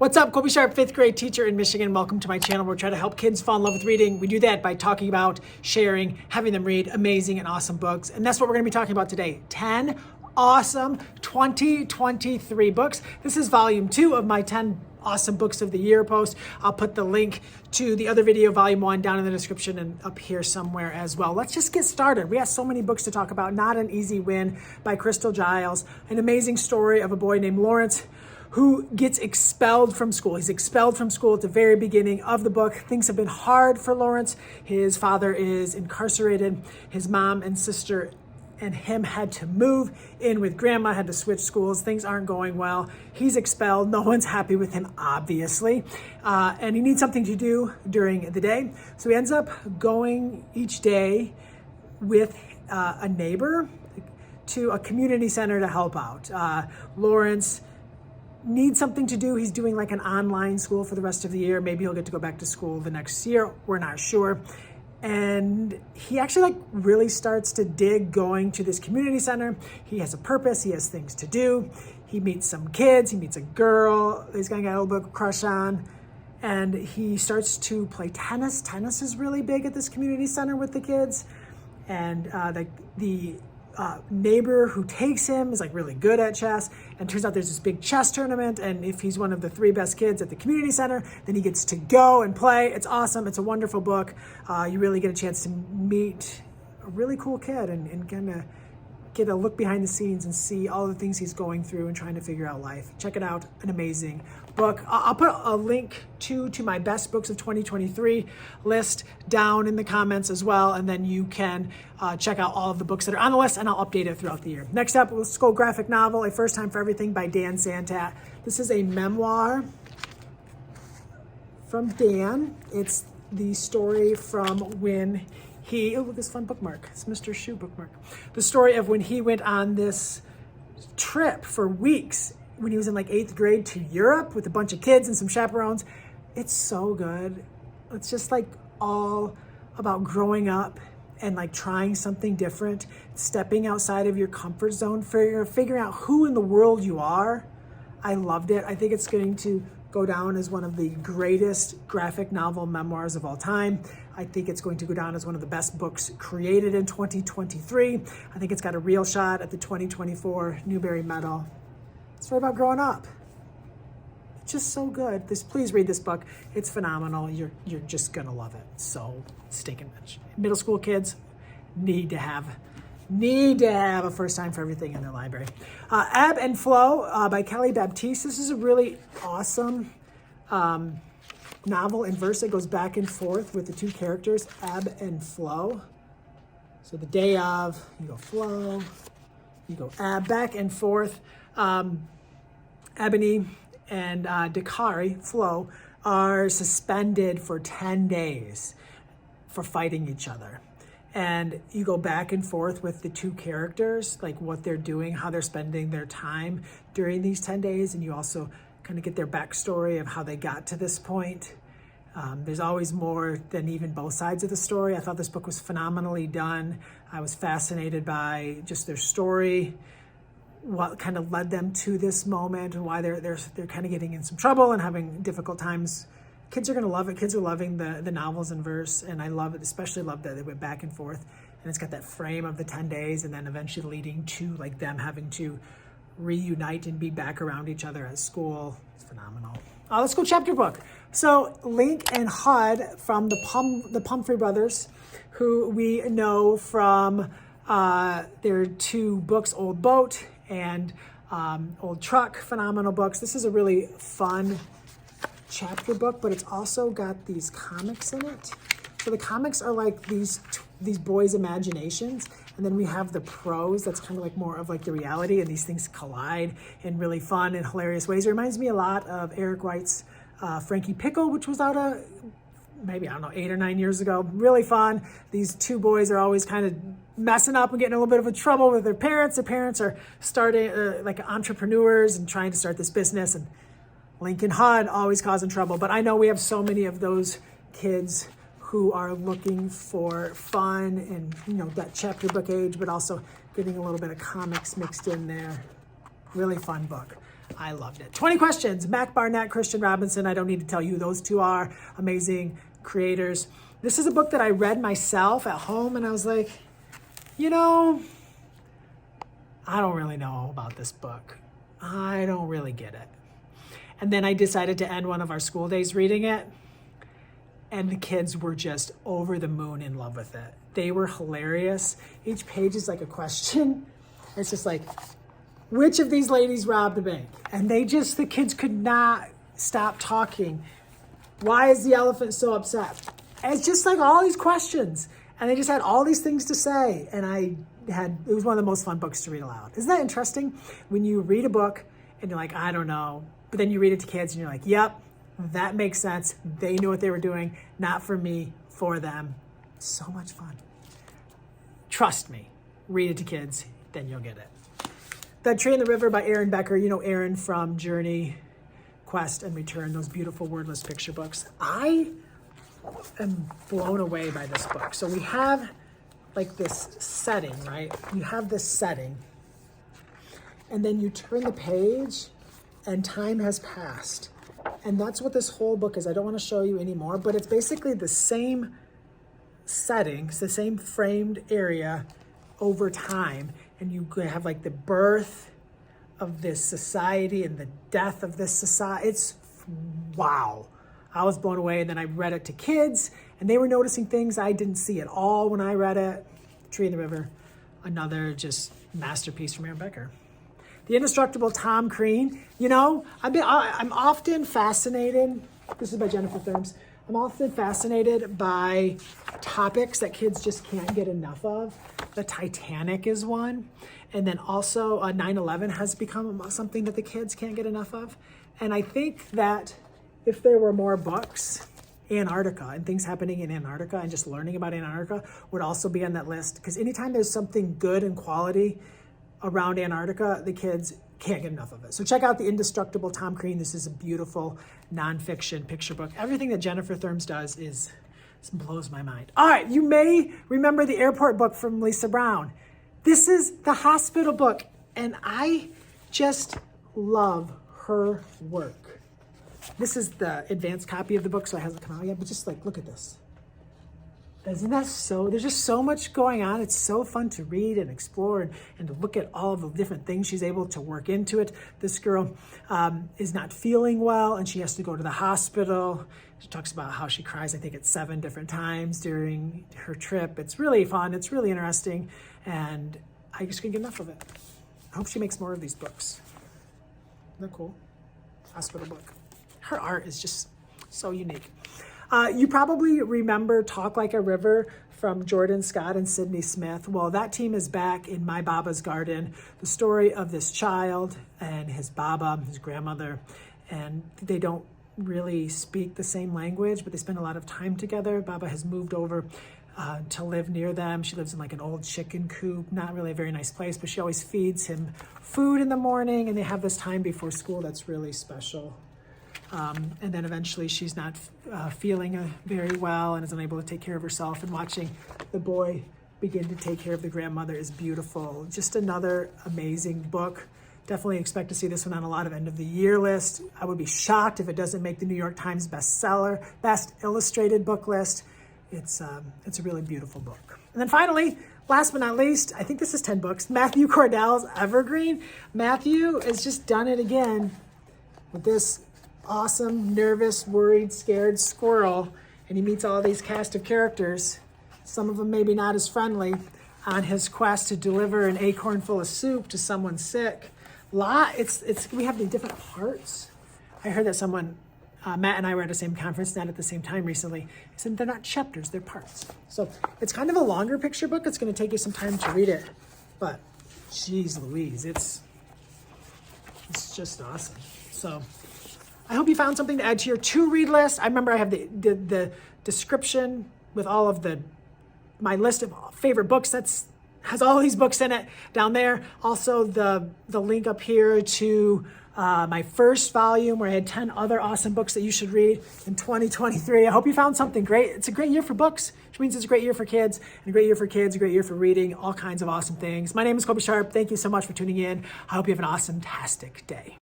What's up? Colby Sharp, 5th grade teacher in Michigan. Welcome to my channel where we try to help kids fall in love with reading. We do that by talking about, sharing, having them read amazing and awesome books. And that's what we're going to be talking about today. 10 awesome 2023 books. This is volume 2 of my 10 awesome books of the year post. I'll put the link to the other video, volume 1, down in the description and up here somewhere as well. Let's just get started. We have so many books to talk about. Not an Easy Win by Crystal Giles. An amazing story of a boy named Lawrence who gets expelled from school. He's expelled from school at the very beginning of the book. Things have been hard for Lawrence. His father is incarcerated. His mom and sister and him had to move in with grandma, had to switch schools. Things aren't going well. He's expelled. No one's happy with him, obviously. And he needs something to do during the day. So he ends up going each day with a neighbor to a community center to help out. Lawrence needs something to do. He's doing like an online school for the rest of the year. Maybe he'll get to go back to school the next year. We're not sure. And he actually really starts to dig going to this community center. He has a purpose. He has things to do. He meets some kids. He meets a girl he's going to get a little bit of a crush on. And he starts to play tennis. Tennis is really big at this community center with the kids. And the neighbor who takes him is really good at chess, and turns out there's this big chess tournament, and if he's one of the 3 best kids at the community center, then he gets to go and play. It's awesome. It's a wonderful book. You really get a chance to meet a really cool kid and kind of get a look behind the scenes and see all the things he's going through and trying to figure out life. Check it out. An amazing book. I'll put a link to my best books of 2023 list down in the comments as well. And then you can check out all of the books that are on the list, and I'll update it throughout the year. Next up, let's go graphic novel, A First Time for Everything by Dan Santat. This is a memoir from Dan. It's the story from when look at this fun bookmark. It's Mr. Shoe bookmark. The story of when he went on this trip for weeks when he was in 8th grade to Europe with a bunch of kids and some chaperones. It's so good. It's just all about growing up and trying something different, stepping outside of your comfort zone, figuring out who in the world you are. I loved it. I think it's going to go down as one of the greatest graphic novel memoirs of all time. I think it's going to go down as one of the best books created in 2023. I think it's got a real shot at the 2024 Newbery Medal. It's story about growing up. It's just so good. Please read this book. It's phenomenal. You're just gonna love it. So stinking much. Middle school kids need to have a First Time for Everything in their library. Ebb and Flow by Kelly Baptiste. This is a really awesome novel in verse that goes back and forth with the 2 characters, Ebb and Flow. So the day of, you go flow, you go ebb, back and forth. Ebony and Dakari, Flo, are suspended for 10 days for fighting each other. And you go back and forth with the 2 characters, what they're doing, how they're spending their time during these 10 days. And you also kind of get their backstory of how they got to this point. There's always more than even both sides of the story. I thought this book was phenomenally done. I was fascinated by just their story, what kind of led them to this moment, and why they're kind of getting in some trouble and having difficult times. Kids are going to love it. Kids are loving the novels in verse, and I love it, especially love that they went back and forth. And it's got that frame of the 10 days and then eventually leading to them having to reunite and be back around each other at school. It's phenomenal. Let's go chapter book. So Link and Hud from the Pumphrey brothers, who we know from their 2 books, Old Boat and Old Truck, phenomenal books. This is a really fun chapter book, but it's also got these comics in it. So the comics are these boys' imaginations, and then we have the prose that's kind of more of the reality, and these things collide in really fun and hilarious ways. It reminds me a lot of Eric White's Frankie Pickle, which was out maybe, 8 or 9 years ago. Really fun. These 2 boys are always kind of messing up and getting a little bit of trouble with their parents. Their parents are starting entrepreneurs and trying to start this business, and Link and Hud always causing trouble. But I know we have so many of those kids who are looking for fun and, that chapter book age, but also getting a little bit of comics mixed in there. Really fun book. I loved it. 20 questions. Mac Barnett, Christian Robinson. I don't need to tell you who those two are. Amazing creators. This is a book that I read myself at home, and I was like, you know, I don't really know about this book. I don't really get it. And then I decided to end one of our school days reading it, and the kids were just over the moon in love with it. They were hilarious. Each page is like a question. It's just like, which of these ladies robbed the bank? And the kids could not stop talking. Why is the elephant so upset? And it's just like all these questions. And they just had all these things to say. And it was one of the most fun books to read aloud. Isn't that interesting? When you read a book and you're like, I don't know. But then you read it to kids and you're like, yep, that makes sense. They knew what they were doing. Not for me, for them. So much fun. Trust me, read it to kids, then you'll get it. The Tree in the River by Aaron Becker. You know Aaron from Journey, Quest, and Return, those beautiful wordless picture books. I am blown away by this book. So we have like this setting, right? You have this setting, and then you turn the page, and time has passed. And that's what this whole book is. I don't want to show you anymore, but it's basically the same settings, the same framed area over time. And you have like the birth of this society and the death of this society. It's wow. I was blown away. And then I read it to kids, and they were noticing things I didn't see at all when I read it. Tree in the River, another just masterpiece from Aaron Becker. The Indestructible Tom Crean. You know, I'm often fascinated. This is by Jennifer Therms. I'm often fascinated by topics that kids just can't get enough of. The Titanic is one. And then also 9/11 has become something that the kids can't get enough of. And I think that if there were more books, Antarctica and things happening in Antarctica and just learning about Antarctica would also be on that list. Because anytime there's something good and quality around Antarctica, the kids can't get enough of it. So check out The Indestructible Tom Crean. This is a beautiful nonfiction picture book. Everything that Jennifer Therms does blows my mind. All right, you may remember the airport book from Lisa Brown. This is the hospital book, and I just love her work. This is the advanced copy of the book, so it hasn't come out yet, but just like, look at this. Isn't that so? There's just so much going on. It's so fun to read and explore and to look at all of the different things she's able to work into it. This girl is not feeling well, and she has to go to the hospital. She talks about how she cries, I think, at 7 different times during her trip. It's really fun. It's really interesting, and I just couldn't get enough of it. I hope she makes more of these books. Isn't that cool? Hospital book. Her art is just so unique. You probably remember Talk Like a River from Jordan Scott and Sydney Smith. Well, that team is back in My Baba's Garden. The story of this child and his Baba, his grandmother, and they don't really speak the same language, but they spend a lot of time together. Baba has moved over to live near them. She lives in like an old chicken coop, not really a very nice place, but she always feeds him food in the morning, and they have this time before school that's really special. And then eventually she's not feeling very well and is unable to take care of herself. And watching the boy begin to take care of the grandmother is beautiful. Just another amazing book. Definitely expect to see this one on a lot of end of the year lists. I would be shocked if it doesn't make the New York Times bestseller, best illustrated book list. It's a really beautiful book. And then finally, last but not least, I think this is 10 books, Matthew Cordell's Evergreen. Matthew has just done it again with this awesome, nervous, worried, scared squirrel, and he meets all these cast of characters, some of them maybe not as friendly, on his quest to deliver an acorn full of soup to someone sick. We have the different parts. I heard that someone, Matt and I were at the same conference, not at the same time recently. He said they're not chapters, they're parts. So it's kind of a longer picture book. It's going to take you some time to read it, but geez Louise, it's just awesome. So I hope you found something to add to your to-read list. I remember I have the description with all of my list of favorite books has all these books in it down there. Also the link up here to my first volume where I had 10 other awesome books that you should read in 2023. I hope you found something great. It's a great year for books, which means it's a great year for kids, and a great year for kids, a great year for reading, all kinds of awesome things. My name is Colby Sharp. Thank you so much for tuning in. I hope you have an awesome-tastic day.